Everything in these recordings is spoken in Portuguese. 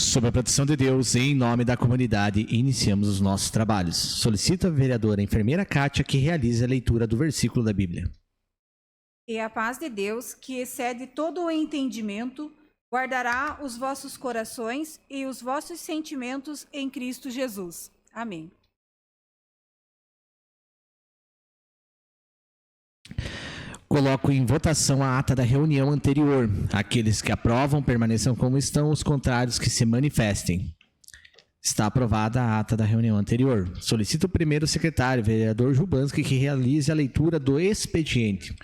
Sob a proteção de Deus, em nome da comunidade, iniciamos os nossos trabalhos. Solicito a vereadora enfermeira Kátia que realize a leitura do versículo da Bíblia. E a paz de Deus, que excede todo o entendimento, guardará os vossos corações e os vossos sentimentos em Cristo Jesus. Amém. Coloco em votação a ata da reunião anterior. Aqueles que aprovam permaneçam como estão, os contrários que se manifestem. Está aprovada a ata da reunião anterior. Solicito o primeiro secretário, vereador Jubanski, que realize a leitura do expediente.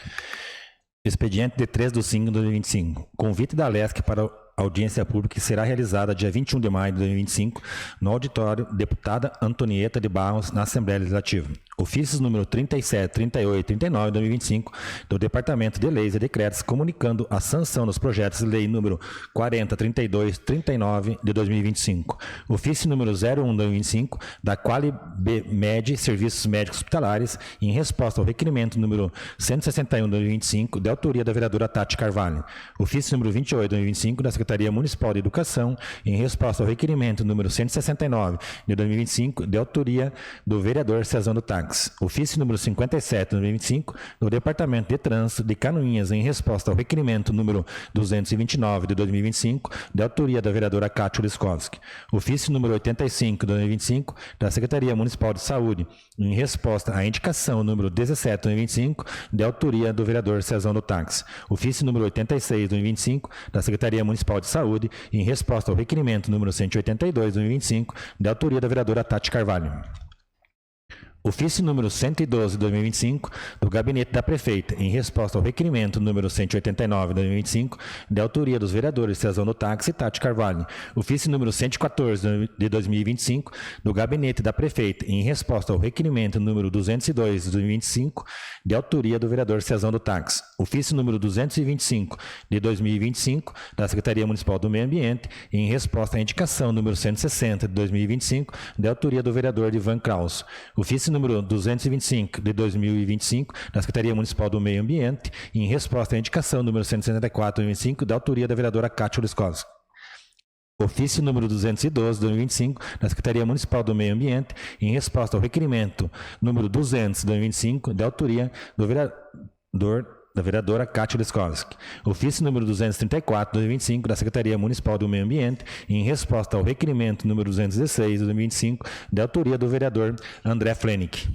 Expediente de 3/5/2025. Convite da Alesc para audiência pública que será realizada dia 21 de maio de 2025 no auditório Deputada Antonieta de Barros, na Assembleia Legislativa. Ofícios número 37, 38 e 39 de 2025 do Departamento de Leis e Decretos comunicando a sanção dos projetos de lei número 40, 32, 39 de 2025. Ofício número 01 de 2025 da Qualimed Serviços Médicos Hospitalares em resposta ao requerimento número 161 de 2025 de autoria da vereadora Tati Carvalho. Ofício número 28 de 2025 da Secretaria Municipal de Educação em resposta ao requerimento número 169 de 2025 de autoria do vereador Cezão do Táxi. Ofício número 57 de 2025 do Departamento de Trânsito de Canoinhas em resposta ao requerimento número 229 de 2025 de autoria da vereadora Kátia Liskovski. Ofício número 85 de 2025 da Secretaria Municipal de Saúde em resposta à indicação número 17 de 2025 de autoria do vereador Cezão do Táxi. Ofício número 86 de 2025 da Secretaria Municipal de Saúde em resposta ao requerimento número 182 de 2025 de autoria da vereadora Tati Carvalho. Ofício número 112 de 2025 do Gabinete da Prefeita, em resposta ao requerimento número 189 de 2025, de autoria dos vereadores Cezão do Táxi e Tati Carvalho. Ofício número 114 de 2025 do Gabinete da Prefeita, em resposta ao requerimento número 202 de 2025, de autoria do vereador Cezão do Táxi. Ofício número 225 de 2025 da Secretaria Municipal do Meio Ambiente, em resposta à indicação número 160 de 2025, de autoria do vereador Ivan Kraus. Ofício número 225 de 2025 da Secretaria Municipal do Meio Ambiente, em resposta à indicação número 164 de 2025, da autoria da vereadora Kátia Liskovski. Ofício número 212 de 2025 da Secretaria Municipal do Meio Ambiente, em resposta ao requerimento número 200 de 2025, da autoria do da vereadora Kátia Liskovski. Ofício número 234 de 2025 da Secretaria Municipal do Meio Ambiente, em resposta ao requerimento número 216 de 2025, da autoria do vereador André Flenick.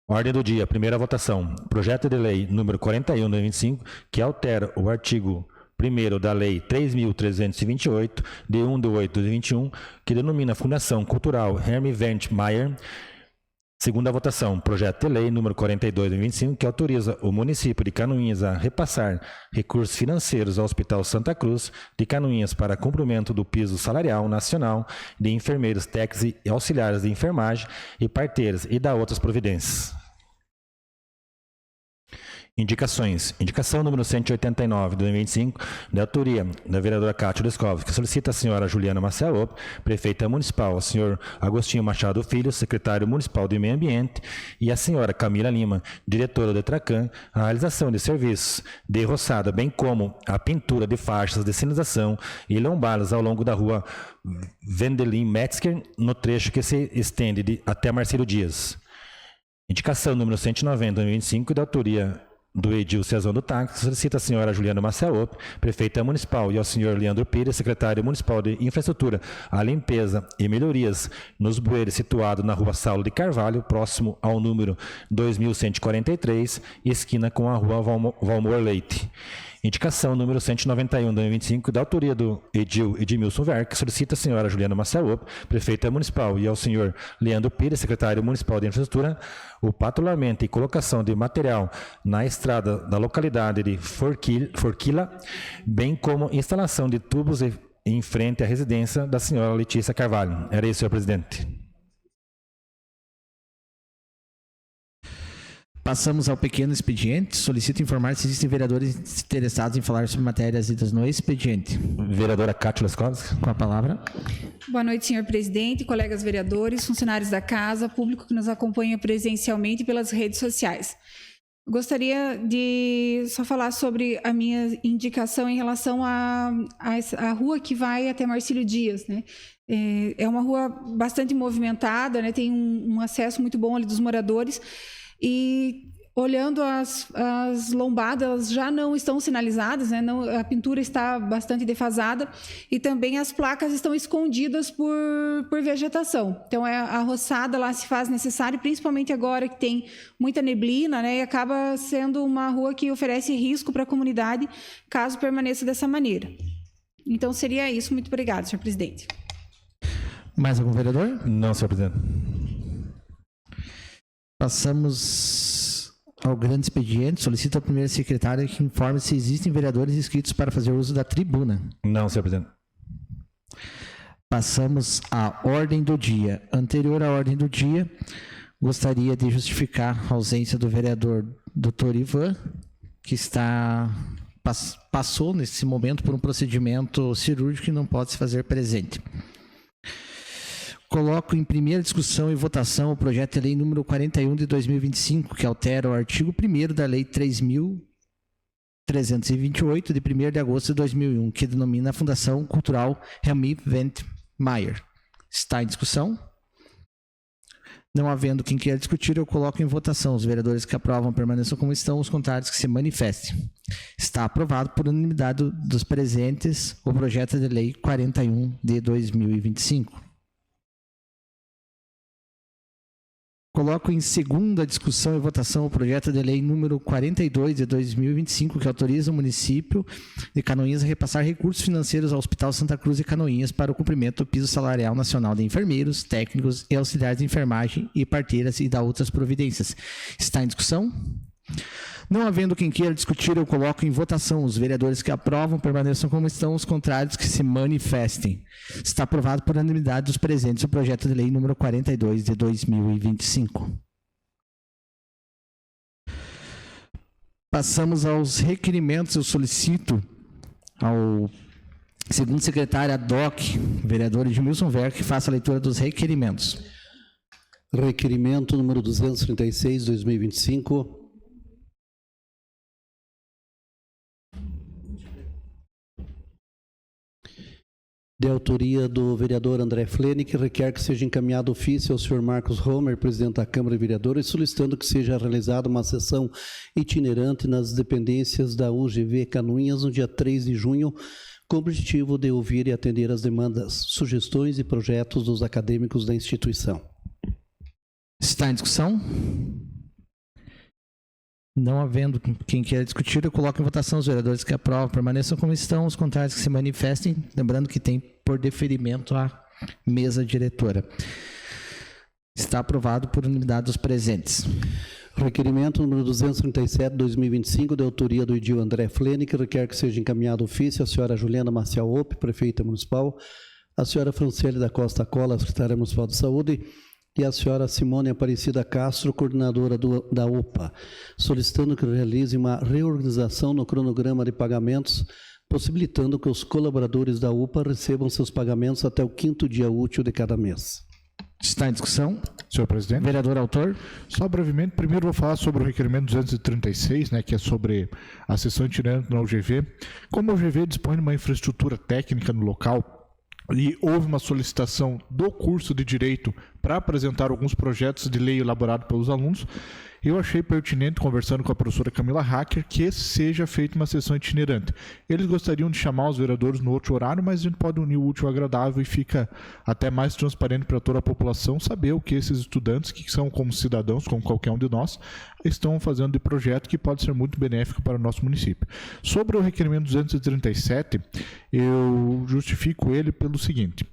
Ordem do dia, primeira votação. Projeto de lei número 41 de 2025, que altera o artigo 1º da Lei 3.328, de 1 de 8 de 2021, que denomina Fundação Cultural Hermie Wendt Mayer. Segunda votação, projeto de lei número 42 de 2025, que autoriza o município de Canoinhas a repassar recursos financeiros ao Hospital Santa Cruz de Canoinhas para cumprimento do piso salarial nacional de enfermeiros, técnicos e auxiliares de enfermagem e parteiras e da outras providências. Indicações. Indicação número 189 de 2025, da autoria da vereadora Kátia Liskovski, que solicita a senhora Juliana Maciel, prefeita municipal, o senhor Agostinho Machado Filho, secretário municipal de Meio Ambiente, e a senhora Camila Lima, diretora do Tracan, a realização de serviços de roçada, bem como a pintura de faixas de sinalização e lombadas ao longo da rua Vendelin Metzger, no trecho que se estende até Marcelo Dias. Indicação número 190 de 2025, da autoria do Edil Cezão do Táxi, solicita a senhora Juliana Maciel, prefeita municipal, e ao senhor Leandro Pires, secretário municipal de Infraestrutura, a limpeza e melhorias nos bueiros situados na rua Saulo de Carvalho, próximo ao número 2143, esquina com a rua Valmor Leite. Indicação número 191 de 2025, da autoria do Edmilson Ver, que solicita a senhora Juliana Maciel, prefeita municipal, e ao senhor Leandro Pires, secretário municipal de Infraestrutura, o patrulhamento e colocação de material na estrada da localidade de Forquila, bem como instalação de tubos em frente à residência da senhora Letícia Carvalho. Era isso, senhor presidente. Passamos ao pequeno expediente. Solicito informar se existem vereadores interessados em falar sobre matérias ditas no expediente. Vereadora Kátia Liskovski. Com a palavra. Boa noite, senhor presidente, colegas vereadores, funcionários da casa, público que nos acompanha presencialmente pelas redes sociais. Gostaria de só falar sobre a minha indicação em relação à rua que vai até Marcílio Dias, né? É uma rua bastante movimentada, né? Tem um acesso muito bom ali dos moradores e olhando as lombadas, elas já não estão sinalizadas, né? A pintura está bastante defasada e também as placas estão escondidas por vegetação. Então, a roçada lá se faz necessária, principalmente agora que tem muita neblina, né? E acaba sendo uma rua que oferece risco para a comunidade caso permaneça dessa maneira. Então, seria isso. Muito obrigada, senhor presidente. Mais algum vereador? Não, senhor presidente. Passamos ao grande expediente. Solicito ao primeiro secretário que informe se existem vereadores inscritos para fazer uso da tribuna. Não, senhor presidente. Passamos à ordem do dia. Anterior à ordem do dia, gostaria de justificar a ausência do vereador Dr. Ivan, que passou nesse momento por um procedimento cirúrgico e não pode se fazer presente. Coloco em primeira discussão e votação o projeto de lei número 41 de 2025, que altera o artigo 1º da lei 3.328, de 1º de agosto de 2001, que denomina a Fundação Cultural Remy Wendtmeier. Está em discussão? Não havendo quem queira discutir, eu coloco em votação. Os vereadores que aprovam permaneçam como estão, os contrários que se manifestem. Está aprovado por unanimidade dos presentes o projeto de lei 41 de 2025. Coloco em segunda discussão e votação o projeto de lei número 42 de 2025, que autoriza o município de Canoinhas a repassar recursos financeiros ao Hospital Santa Cruz de Canoinhas para o cumprimento do piso salarial nacional de enfermeiros, técnicos e auxiliares de enfermagem e parteiras e da outras providências. Está em discussão? Não havendo quem queira discutir, eu coloco em votação. Os vereadores que aprovam permaneçam como estão, os contrários que se manifestem. Está aprovado por unanimidade dos presentes o projeto de lei número 42 de 2025. Passamos aos requerimentos. Eu solicito ao segundo secretário ad hoc, vereador Edmilson Ver, que faça a leitura dos requerimentos. Requerimento número 236, 2025. De autoria do vereador André Flene, que requer que seja encaminhado ofício ao senhor Marcos Homer, presidente da Câmara de Vereadores, solicitando que seja realizada uma sessão itinerante nas dependências da UGV Canoinhas no dia 3 de junho, com o objetivo de ouvir e atender as demandas, sugestões e projetos dos acadêmicos da instituição. Está em discussão? Não havendo quem queira discutir, eu coloco em votação. Os vereadores que aprovam permaneçam como estão, os contrários que se manifestem, lembrando que tem por deferimento a mesa diretora. Está aprovado por unanimidade dos presentes. Requerimento número 237, 2025, de autoria do edil André Flene, que requer que seja encaminhado ofício à senhora Juliana Maciel Ope, prefeita municipal, à senhora Franciele da Costa Cola, secretária municipal de saúde, e a senhora Simone Aparecida Castro, coordenadora da UPA, solicitando que realize uma reorganização no cronograma de pagamentos, possibilitando que os colaboradores da UPA recebam seus pagamentos até o 5º dia útil de cada mês. Está em discussão? Senhor presidente. Vereador autor. Só brevemente, primeiro vou falar sobre o requerimento 236, que é sobre a sessão itinerante na UGV. Como a UGV dispõe de uma infraestrutura técnica no local, e houve uma solicitação do curso de Direito para apresentar alguns projetos de lei elaborados pelos alunos, eu achei pertinente, conversando com a professora Camila Hacker, que seja feita uma sessão itinerante. Eles gostariam de chamar os vereadores no outro horário, mas a gente pode unir o útil ao agradável e fica até mais transparente para toda a população saber o que esses estudantes, que são como cidadãos, como qualquer um de nós, estão fazendo de projeto que pode ser muito benéfico para o nosso município. Sobre o requerimento 237, eu justifico ele pelo seguinte.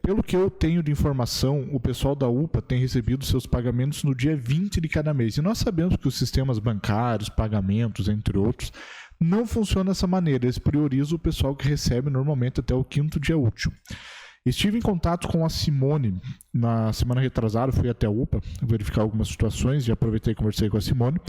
Pelo que eu tenho de informação, o pessoal da UPA tem recebido seus pagamentos no dia 20 de cada mês. E nós sabemos que os sistemas bancários, pagamentos, entre outros, não funcionam dessa maneira. Eles priorizam o pessoal que recebe normalmente até o 5º dia útil. Estive em contato com a Simone na semana retrasada, fui até a UPA verificar algumas situações e aproveitei e conversei com a Simone.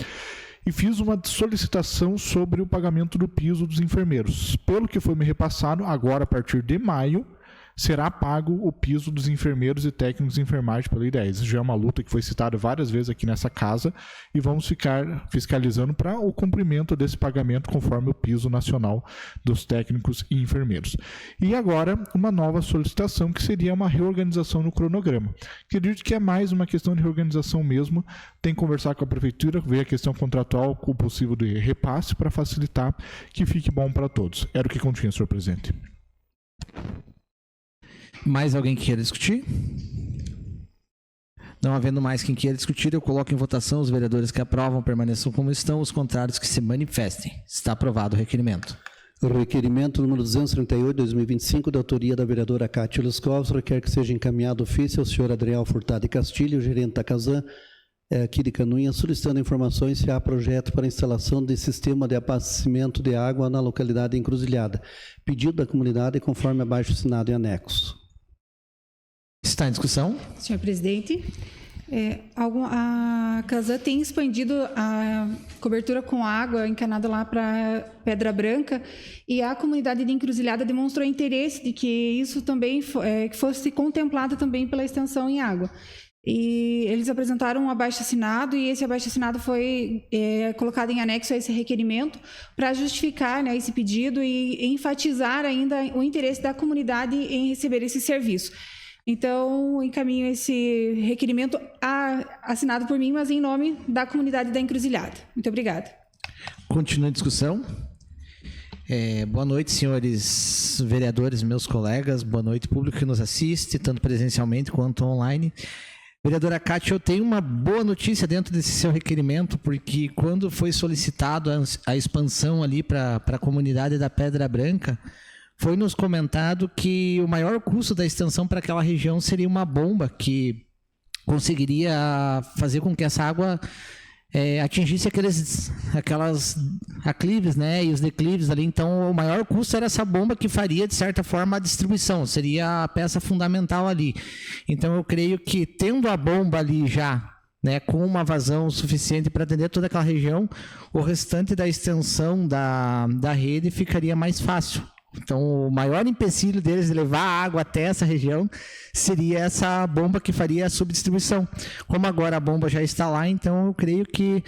E fiz uma solicitação sobre o pagamento do piso dos enfermeiros. Pelo que foi me repassado, agora a partir de maio, será pago o piso dos enfermeiros e técnicos de enfermagem pela IDEA. Isso já é uma luta que foi citada várias vezes aqui nessa casa e vamos ficar fiscalizando para o cumprimento desse pagamento conforme o piso nacional dos técnicos e enfermeiros. E agora, uma nova solicitação que seria uma reorganização no cronograma. Acredito que é mais uma questão de reorganização mesmo, tem que conversar com a prefeitura, ver a questão contratual com o possível de repasse para facilitar que fique bom para todos. Era o que continha, senhor presidente. Mais alguém que queira discutir? Não havendo mais quem queira discutir, eu coloco em votação. Os vereadores que aprovam permaneçam como estão, os contrários que se manifestem. Está aprovado o requerimento. O requerimento número 238/2025, da autoria da vereadora Cátia Luscovs, requer que seja encaminhado ofício ao senhor Adriel Furtado Castilho, gerente da Casan, aqui de Canoinhas, solicitando informações se há projeto para instalação de sistema de abastecimento de água na localidade Encruzilhada. Pedido da comunidade conforme abaixo assinado em anexo. Está em discussão? Senhor presidente, a Casan tem expandido a cobertura com água encanada lá para Pedra Branca e a comunidade de Encruzilhada demonstrou interesse de que isso também que fosse contemplado também pela extensão em água. E eles apresentaram um abaixo-assinado e esse abaixo-assinado foi colocado em anexo a esse requerimento para justificar, né, esse pedido e enfatizar ainda o interesse da comunidade em receber esse serviço. Então, encaminho esse requerimento assinado por mim, mas em nome da comunidade da Encruzilhada. Muito obrigada. Continua a discussão. Boa noite, senhores vereadores, meus colegas. Boa noite, público que nos assiste, tanto presencialmente quanto online. Vereadora Cátia, eu tenho uma boa notícia dentro desse seu requerimento, porque quando foi solicitado a expansão ali para a comunidade da Pedra Branca, foi nos comentado que o maior custo da extensão para aquela região seria uma bomba que conseguiria fazer com que essa água atingisse aquelas aclives, né, e os declives ali. Então, o maior custo era essa bomba que faria, de certa forma, a distribuição. Seria a peça fundamental ali. Então, eu creio que, tendo a bomba ali já, né, com uma vazão suficiente para atender toda aquela região, o restante da extensão da rede ficaria mais fácil. Então, o maior empecilho deles de levar a água até essa região seria essa bomba que faria a subdistribuição. Como agora a bomba já está lá, então eu creio que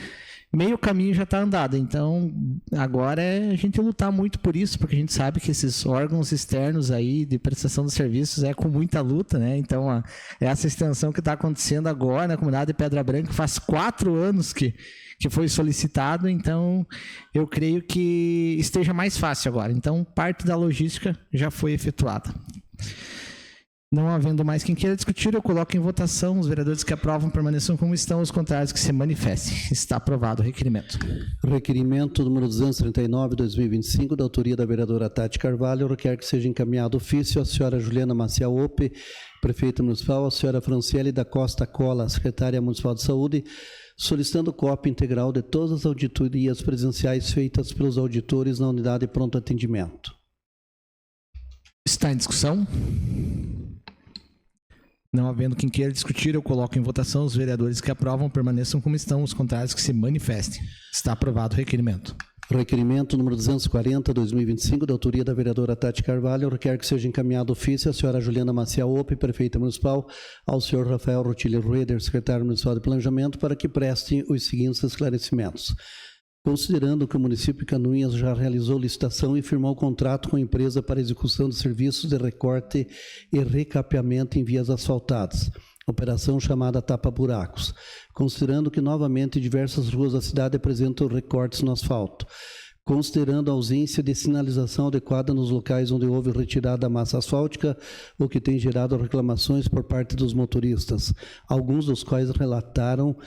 meio caminho já está andado. Então, agora é a gente lutar muito por isso, porque a gente sabe que esses órgãos externos aí de prestação de serviços é com muita luta, né? Então, essa extensão que está acontecendo agora na comunidade de Pedra Branca, faz 4 anos que foi solicitado, então eu creio que esteja mais fácil agora. Então, parte da logística já foi efetuada. Não havendo mais quem queira discutir, eu coloco em votação. Os vereadores que aprovam permaneçam como estão, os contrários que se manifestem. Está aprovado o requerimento. Requerimento número 239/2025, da autoria da vereadora Tati Carvalho, requer que seja encaminhado ofício à senhora Juliana Maciel Ope, prefeita municipal, à senhora Franciele da Costa Cola, secretária municipal de saúde, solicitando cópia integral de todas as auditorias presenciais feitas pelos auditores na unidade de pronto atendimento. Está em discussão? Não havendo quem queira discutir, eu coloco em votação. Os vereadores que aprovam permaneçam como estão, os contrários que se manifestem. Está aprovado o requerimento. Requerimento número 240/2025, da autoria da vereadora Tati Carvalho, requer que seja encaminhado ofício à senhora Juliana Maciel Ope, prefeita municipal, ao senhor Rafael Rotilho Rueder, secretário municipal de planejamento, para que prestem os seguintes esclarecimentos. Considerando que o município de Canoinhas já realizou licitação e firmou contrato com a empresa para execução de serviços de recorte e recapeamento em vias asfaltadas, operação chamada tapa-buracos, considerando que novamente diversas ruas da cidade apresentam recortes no asfalto, considerando a ausência de sinalização adequada nos locais onde houve retirada da massa asfáltica, o que tem gerado reclamações por parte dos motoristas, alguns dos quais relataram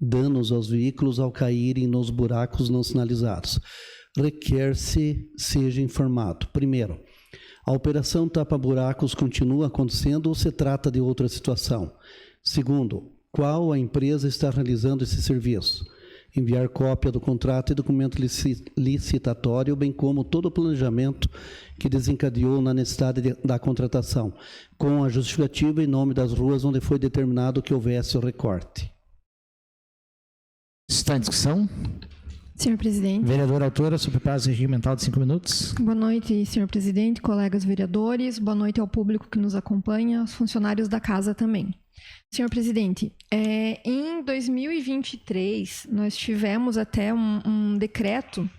danos aos veículos ao caírem nos buracos não sinalizados. Requer-se seja informado. Primeiro, a operação tapa-buracos continua acontecendo ou se trata de outra situação? Segundo, qual a empresa está realizando esse serviço? Enviar cópia do contrato e documento licitatório, bem como todo o planejamento que desencadeou na necessidade da contratação, com a justificativa em nome das ruas onde foi determinado que houvesse o recorte. Está em discussão? Senhor presidente. Vereadora autora, sobre prazo regimental de 5 minutos. Boa noite, senhor presidente, colegas vereadores. Boa noite ao público que nos acompanha, aos funcionários da casa também. Senhor presidente, em 2023, nós tivemos até um decreto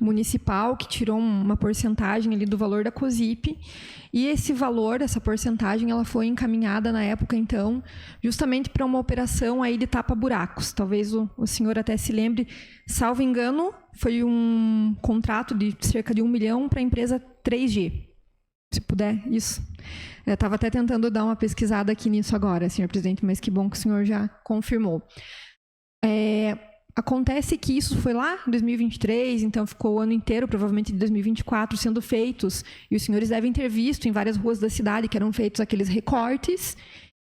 municipal que tirou uma porcentagem ali do valor da COSIP, e esse valor, essa porcentagem, ela foi encaminhada na época, então, justamente para uma operação aí de tapa-buracos. Talvez o senhor até se lembre, salvo engano, foi um contrato de cerca de 1 milhão para a empresa 3G. Se puder, isso. Eu estava até tentando dar uma pesquisada aqui nisso agora, senhor presidente, mas que bom que o senhor já confirmou. Acontece que isso foi lá em 2023, então ficou o ano inteiro, provavelmente de 2024, sendo feitos, e os senhores devem ter visto em várias ruas da cidade que eram feitos aqueles recortes,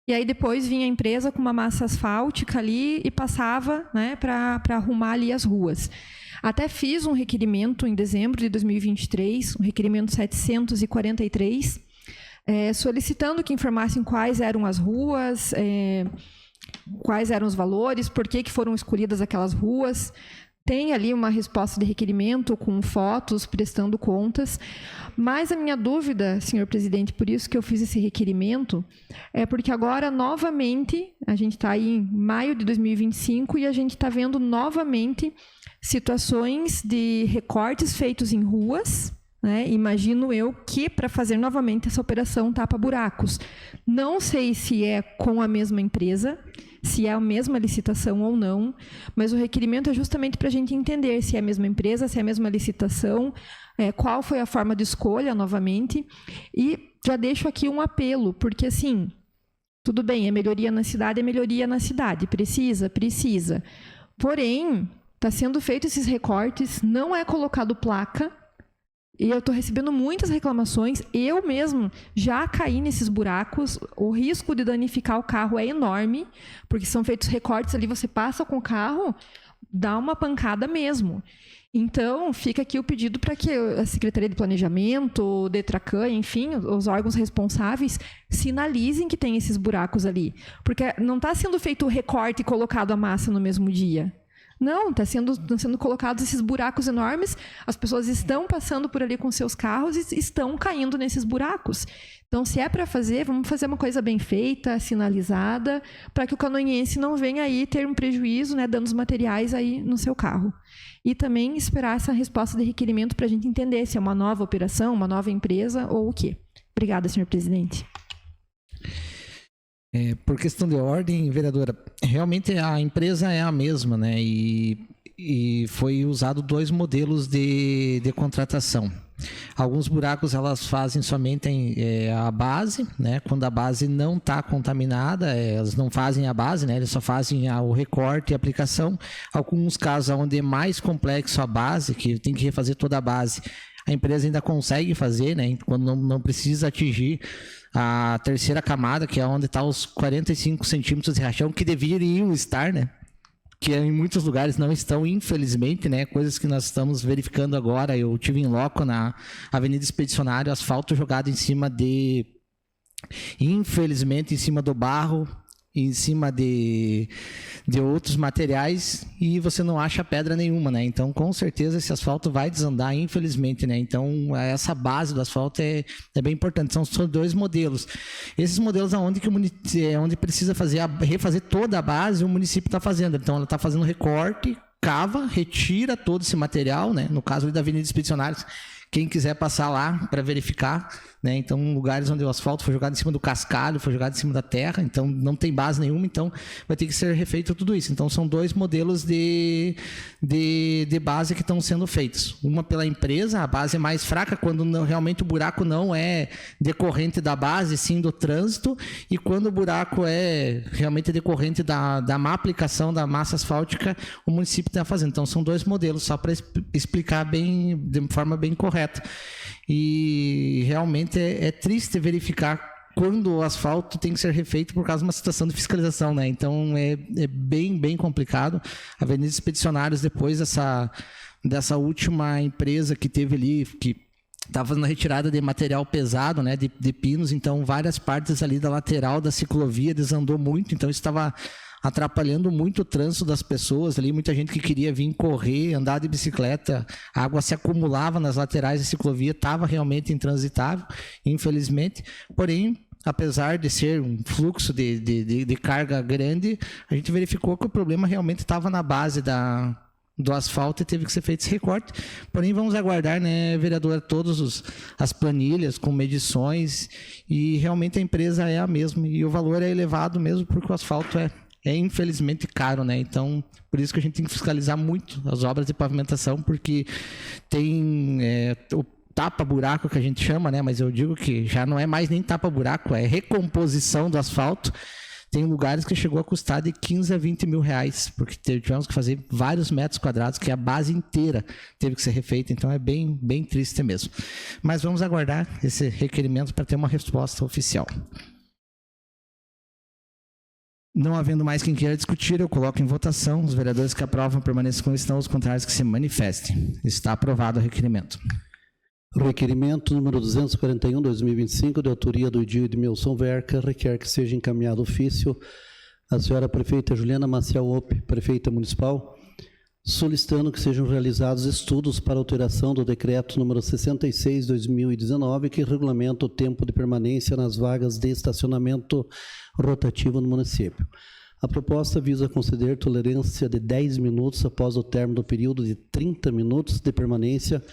e aí depois vinha a empresa com uma massa asfáltica ali e passava, né, para arrumar ali as ruas. Até fiz um requerimento em dezembro de 2023, um requerimento 743, solicitando que informassem quais eram as ruas, quais eram os valores, por que foram escolhidas aquelas ruas. Tem ali uma resposta de requerimento com fotos, prestando contas. Mas a minha dúvida, senhor presidente, por isso que eu fiz esse requerimento, é porque agora, novamente, a gente está aí em maio de 2025 e a gente está vendo novamente situações de recortes feitos em ruas, né? Imagino eu que para fazer novamente essa operação tapa-buracos. Não sei se é com a mesma empresa, se é a mesma licitação ou não, mas o requerimento é justamente para a gente entender se é a mesma empresa, se é a mesma licitação, qual foi a forma de escolha novamente. E já deixo aqui um apelo, porque assim, tudo bem, é melhoria na cidade, precisa. Porém, está sendo feito esses recortes, não é colocado placa, e eu estou recebendo muitas reclamações. Eu mesmo já caí nesses buracos. O risco de danificar o carro é enorme, porque são feitos recortes ali, você passa com o carro, dá uma pancada mesmo. Então, fica aqui o pedido para que a Secretaria de Planejamento, o DETRACAN, enfim, os órgãos responsáveis, sinalizem que tem esses buracos ali. Porque não está sendo feito o recorte e colocado a massa no mesmo dia. Não, estão sendo colocados esses buracos enormes, as pessoas estão passando por ali com seus carros e estão caindo nesses buracos. Então, se é para fazer, vamos fazer uma coisa bem feita, sinalizada, para que o canoinense não venha aí ter um prejuízo, né, danos materiais aí no seu carro. E também esperar essa resposta de requerimento para a gente entender se é uma nova operação, uma nova empresa ou o quê. Obrigada, senhor presidente. Por questão de ordem, vereadora, realmente a empresa é a mesma, né? E foi usado 2 modelos de contratação. Alguns buracos elas fazem somente a base, né? Quando a base não está contaminada, elas não fazem a base, né? Eles só fazem o recorte e a aplicação. Alguns casos onde é mais complexo a base, que tem que refazer toda a base, a empresa ainda consegue fazer, né? Quando não precisa atingir a terceira camada, que é onde está os 45 centímetros de rachão, que deveriam estar, né? Que em muitos lugares não estão, infelizmente, né? Coisas que nós estamos verificando agora. Eu tive em loco na Avenida Expedicionário, asfalto jogado em cima infelizmente, em cima do barro, em cima de outros materiais, e você não acha pedra nenhuma, né? Então, com certeza, esse asfalto vai desandar, infelizmente, né? Então, essa base do asfalto é bem importante. São 2 modelos. Esses modelos onde precisa refazer toda a base, o município está fazendo. Então, ela está fazendo recorte, cava, retira todo esse material, né? No caso da Avenida Expedicionários, quem quiser passar lá para verificar, né? Então, lugares onde o asfalto foi jogado em cima do cascalho, foi jogado em cima da terra, então não tem base nenhuma, então vai ter que ser refeito tudo isso. Então, são 2 modelos de base que estão sendo feitos. Uma pela empresa, a base é mais fraca, quando realmente o buraco não é decorrente da base, sim do trânsito, e quando o buraco é realmente decorrente da má aplicação da massa asfáltica, o município está fazendo. Então, são 2 modelos, só para explicar de forma bem correta. E realmente é triste verificar quando o asfalto tem que ser refeito por causa de uma situação de fiscalização, né? Então é bem complicado. A Avenida Expedicionários, depois dessa última empresa que teve ali, que estava fazendo a retirada de material pesado, né, de pinos, então várias partes ali da lateral da ciclovia desandou muito, então isso estava atrapalhando muito o trânsito das pessoas ali, muita gente que queria vir correr, andar de bicicleta, a água se acumulava nas laterais da ciclovia, estava realmente intransitável, infelizmente, porém, apesar de ser um fluxo de carga grande, a gente verificou que o problema realmente estava na base do asfalto e teve que ser feito esse recorte. Porém, vamos aguardar, né, vereadora, todas as planilhas com medições, e realmente a empresa é a mesma e o valor é elevado mesmo porque o asfalto é infelizmente caro, né? Então, por isso que a gente tem que fiscalizar muito as obras de pavimentação, porque tem o tapa-buraco que a gente chama, né? Mas eu digo que já não é mais nem tapa-buraco, é recomposição do asfalto. Tem lugares que chegou a custar de 15 a 20 mil reais, porque tivemos que fazer vários metros quadrados, que a base inteira teve que ser refeita, então é bem, bem triste mesmo. Mas vamos aguardar esse requerimento para ter uma resposta oficial. Não havendo mais quem queira discutir, eu coloco em votação. Os vereadores que aprovam permaneçam como estão, os contrários que se manifestem. Está aprovado o requerimento. Requerimento número 241/2025, de autoria do Edil Edmilson Verca, requer que seja encaminhado ofício à senhora prefeita Juliana Maciel Opp, prefeita municipal, solicitando que sejam realizados estudos para alteração do decreto número 66/2019, que regulamenta o tempo de permanência nas vagas de estacionamento rotativo no município. A proposta visa conceder tolerância de 10 minutos após o término do período de 30 minutos de permanência,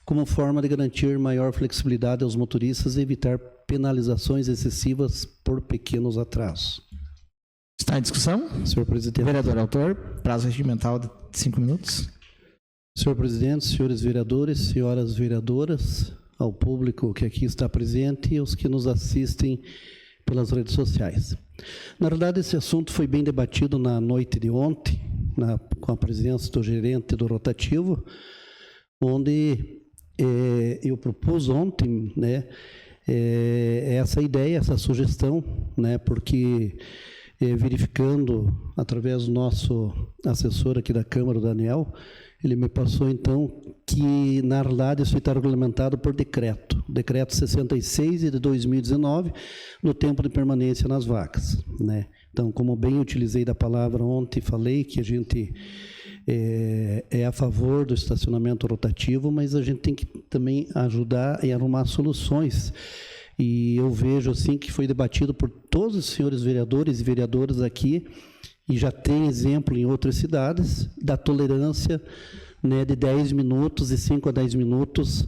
como forma de garantir maior flexibilidade aos motoristas e evitar penalizações excessivas por pequenos atrasos. Está em discussão? Senhor presidente. Vereador autor, prazo regimental de 5 minutos. Senhor presidente, senhores vereadores, senhoras vereadoras, ao público que aqui está presente e aos que nos assistem pelas redes sociais. Na verdade, esse assunto foi bem debatido na noite de ontem, com a presença do gerente do rotativo, onde eu propus ontem, né, essa ideia, essa sugestão, né, porque verificando através do nosso assessor aqui da Câmara, o Daniel, ele me passou então que na realidade isso está regulamentado por decreto 66 de 2019, no tempo de permanência nas vagas, né? Então, como bem utilizei da palavra ontem, falei que a gente é a favor do estacionamento rotativo, mas a gente tem que também ajudar e arrumar soluções. E eu vejo assim que foi debatido por todos os senhores vereadores e vereadoras aqui, e já tem exemplo em outras cidades, da tolerância, né, de 10 minutos e 5 a 10 minutos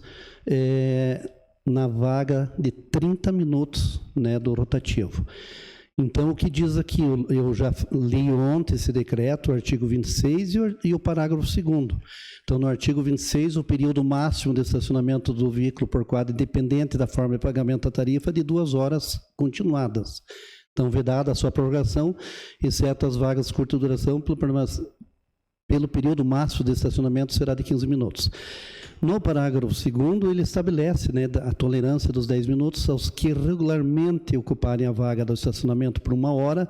na vaga de 30 minutos, né, do rotativo. Então, o que diz aqui, eu já li ontem esse decreto, o artigo 26 e o parágrafo 2º. Então, no artigo 26, o período máximo de estacionamento do veículo por quadra, independente da forma de pagamento da tarifa, de 2 horas continuadas. Então, vedada a sua prorrogação, exceto as vagas de curta duração, pelo período máximo de estacionamento será de 15 minutos. No parágrafo 2º, ele estabelece, né, a tolerância dos 10 minutos aos que regularmente ocuparem a vaga do estacionamento por 1 hora,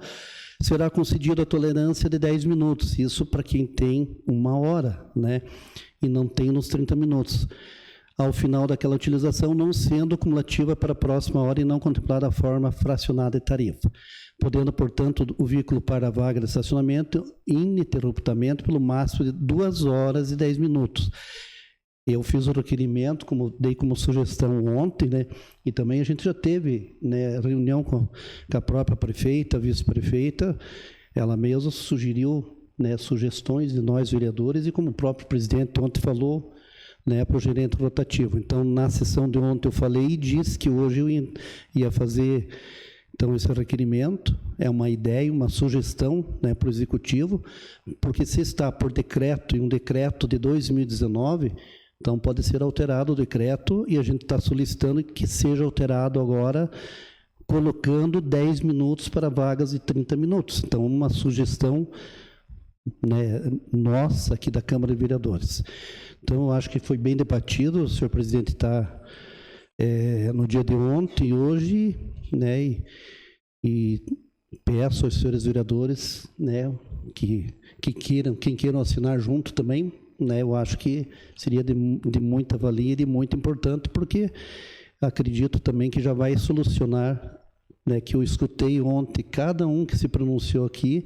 será concedida a tolerância de 10 minutos. Isso para quem tem 1 hora, né, e não tem nos 30 minutos. Ao final daquela utilização, não sendo cumulativa para a próxima hora e não contemplada a forma fracionada de tarifa, podendo, portanto, o veículo para a vaga de estacionamento ininterruptamente pelo máximo de 2 horas e 10 minutos. Eu fiz o requerimento, dei como sugestão ontem, né, e também a gente já teve, né, reunião com a própria prefeita, vice-prefeita, ela mesma sugeriu, né, sugestões de nós vereadores, e como o próprio presidente ontem falou, né, para o gerente rotativo. Então, na sessão de ontem eu falei e disse que hoje eu ia fazer, então, esse requerimento, é uma ideia, uma sugestão, né, para o executivo, porque se está por decreto, e um decreto de 2019, então pode ser alterado o decreto, e a gente está solicitando que seja alterado agora, colocando 10 minutos para vagas de 30 minutos. Então, uma sugestão, né, nossa aqui da Câmara de Vereadores. Então, eu acho que foi bem debatido, o senhor presidente está no dia de ontem e hoje, né, e peço aos senhores vereadores, né, quem queiram assinar junto também, né, eu acho que seria de muita valia e de muito importante, porque acredito também que já vai solucionar, né, que eu escutei ontem, cada um que se pronunciou aqui,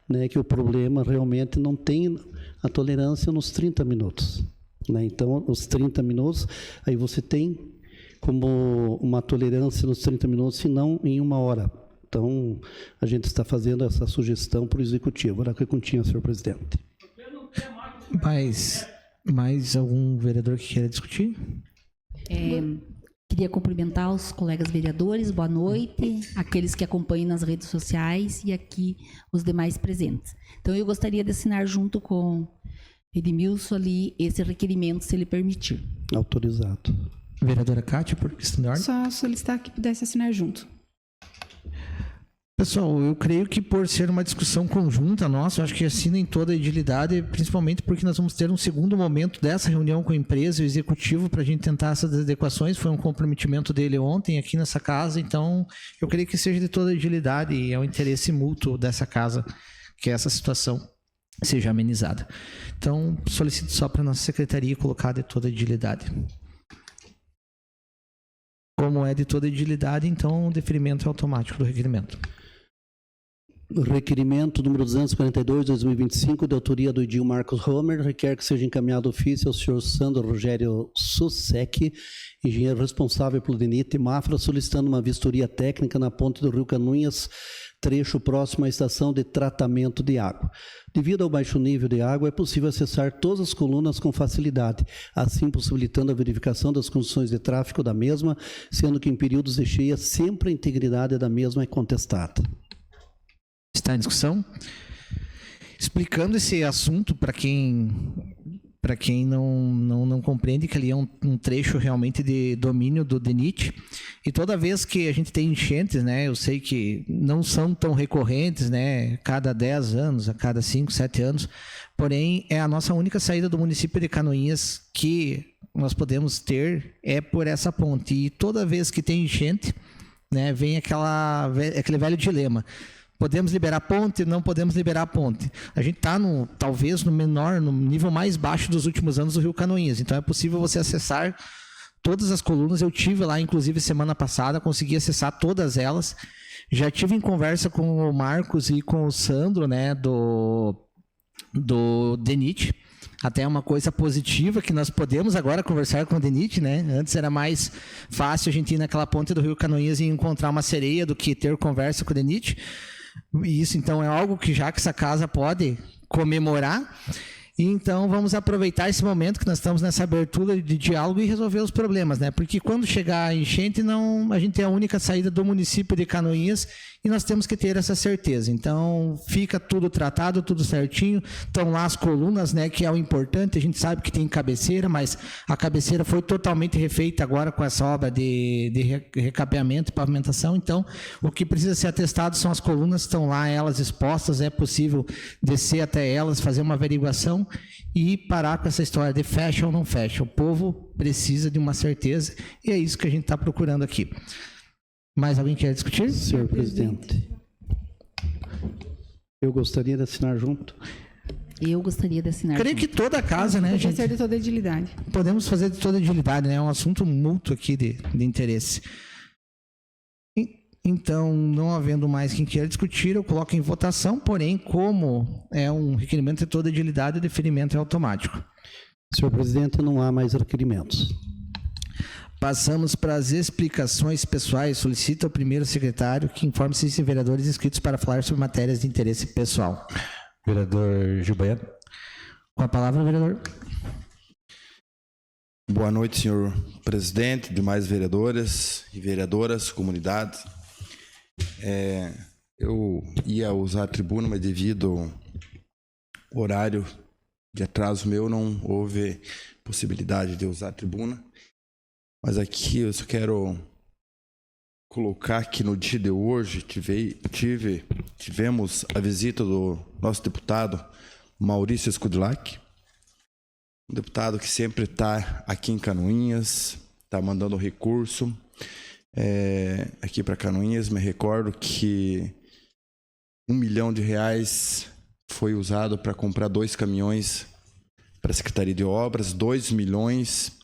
né, que o problema realmente não tem a tolerância nos 30 minutos. Né? Então, os 30 minutos, aí você tem como uma tolerância nos 30 minutos e não em 1 hora. Então, a gente está fazendo essa sugestão para o Executivo. Era o que eu continha, senhor presidente. Mais algum vereador que queira discutir? Queria cumprimentar os colegas vereadores, boa noite, aqueles que acompanham nas redes sociais e aqui os demais presentes. Então, eu gostaria de assinar junto com Edmilson ali esse requerimento, se ele permitir. Autorizado. Vereadora Cátia, por questão de ordem. Só solicitar que pudesse assinar junto. Pessoal, eu creio que por ser uma discussão conjunta nossa, eu acho que assina em toda a agilidade, principalmente porque nós vamos ter um segundo momento dessa reunião com a empresa e o executivo para a gente tentar essas adequações. Foi um comprometimento dele ontem aqui nessa casa, então eu creio que seja de toda a agilidade e é um interesse mútuo dessa casa que essa situação seja amenizada. Então, solicito só para a nossa secretaria colocar de toda a agilidade. Como é de toda a agilidade, então o deferimento é automático do requerimento. Requerimento número 242/2025, de autoria do Edil Marcos Homer, requer que seja encaminhado ofício ao senhor Sandro Rogério Sussec, engenheiro responsável pelo DENIT Mafra, solicitando uma vistoria técnica na ponte do Rio Canoinhas, trecho próximo à estação de tratamento de água. Devido ao baixo nível de água, é possível acessar todas as colunas com facilidade, assim possibilitando a verificação das condições de tráfego da mesma, sendo que em períodos de cheia sempre a integridade da mesma é contestada. Está em discussão? Explicando esse assunto para quem não compreende que ali é um trecho realmente de domínio do DENIT, e toda vez que a gente tem enchentes, né, eu sei que não são tão recorrentes, né, cada 10 anos, a cada 5, 7 anos, porém é a nossa única saída do município de Canoinhas que nós podemos ter é por essa ponte, e toda vez que tem enchente, né, vem aquele velho dilema. Podemos liberar ponte, não podemos liberar ponte. A gente está talvez no nível mais baixo dos últimos anos do Rio Canoinhas. Então é possível você acessar todas as colunas. Eu tive lá, inclusive, semana passada, consegui acessar todas elas. Já tive em conversa com o Marcos e com o Sandro, né, do DENIT. Até uma coisa positiva que nós podemos agora conversar com o DENIT, né? Antes era mais fácil a gente ir naquela ponte do Rio Canoinhas e encontrar uma sereia do que ter conversa com o DENIT. E isso, então, é algo que já que essa casa pode comemorar. E então vamos aproveitar esse momento que nós estamos nessa abertura de diálogo e resolver os problemas, né? Porque quando chegar a enchente, a gente é a única saída do município de Canoinhas e nós temos que ter essa certeza. Então fica tudo tratado, tudo certinho. Estão lá as colunas, né? Que é o importante. A gente sabe que tem cabeceira, mas a cabeceira foi totalmente refeita agora com essa obra de recapeamento e pavimentação. Então o que precisa ser atestado são as colunas, estão lá elas expostas. É possível descer até elas, fazer uma averiguação e parar com essa história de fecha ou não fecha. O povo precisa de uma certeza e é isso que a gente está procurando aqui. Mais alguém quer discutir? Senhor presidente, eu gostaria de assinar junto. Eu gostaria de assinar Creio junto. que toda a casa, né, Pode gente? ser de toda a agilidade. Podemos fazer de toda a agilidade, né? É um assunto mútuo aqui de interesse. Então, não havendo mais quem queira discutir, eu coloco em votação, porém, como é um requerimento de toda agilidade, o deferimento é automático. Senhor presidente, não há mais requerimentos. Passamos para as explicações pessoais. Solicito ao primeiro secretário que informe se existem vereadores inscritos para falar sobre matérias de interesse pessoal. Vereador Gilberto. Com a palavra, vereador. Boa noite, senhor presidente, demais vereadores e vereadoras, comunidade. Eu ia usar a tribuna, mas devido ao horário de atraso meu, não houve possibilidade de usar a tribuna. Mas aqui eu só quero colocar que no dia de hoje tivemos a visita do nosso deputado Maurício Skudlak, um deputado que sempre está aqui em Canoinhas, está mandando recurso aqui para Canoinhas. Me recordo que R$1 milhão foi usado para comprar 2 caminhões para a Secretaria de Obras, 2 milhões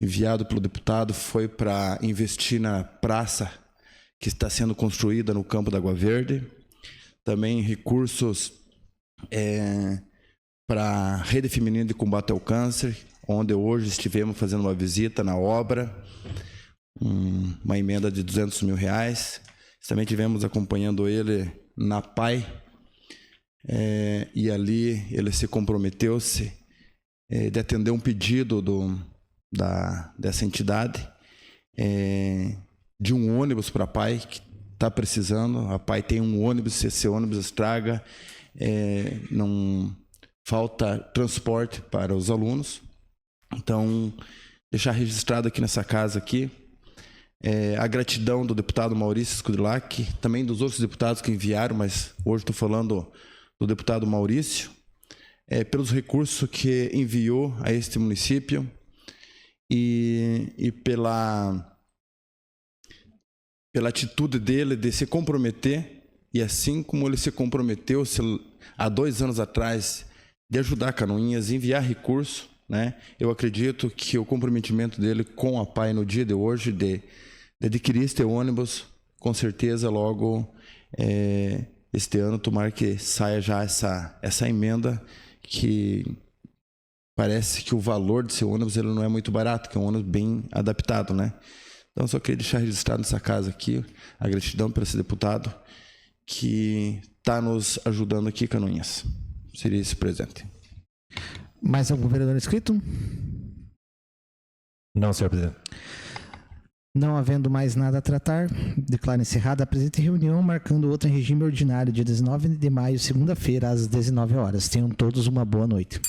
enviado pelo deputado foi para investir na praça que está sendo construída no campo da Água Verde. Também recursos para a Rede Feminina de Combate ao Câncer, onde hoje estivemos fazendo uma visita na obra, uma emenda de R$200 mil. Também tivemos acompanhando ele na PAI, e ali ele se comprometeu-se de atender um pedido dessa entidade, de um ônibus para a PAI, que está precisando. A PAI tem um ônibus, se esse ônibus estraga, não falta transporte para os alunos. Então, deixar registrado aqui nessa casa aqui a gratidão do deputado Maurício Skudilak, também dos outros deputados que enviaram, mas hoje estou falando do deputado Maurício, pelos recursos que enviou a este município e pela atitude dele de se comprometer, e assim como ele se comprometeu há 2 anos atrás de ajudar Canoinhas, enviar recurso, né? Eu acredito que o comprometimento dele com a PAI no dia de hoje, de adquirir este ônibus, com certeza logo este ano, tomara que saia já essa emenda, que parece que o valor desse ônibus ele não é muito barato, que é um ônibus bem adaptado, né? Então, só queria deixar registrado nessa casa aqui a gratidão para esse deputado que está nos ajudando aqui, Canoinhas. Seria esse presente. Mais algum vereador inscrito? Não, senhor presidente. Não havendo mais nada a tratar, declaro encerrada a presente reunião, marcando outra em regime ordinário, dia 19 de maio, segunda-feira, às 19 horas. Tenham todos uma boa noite.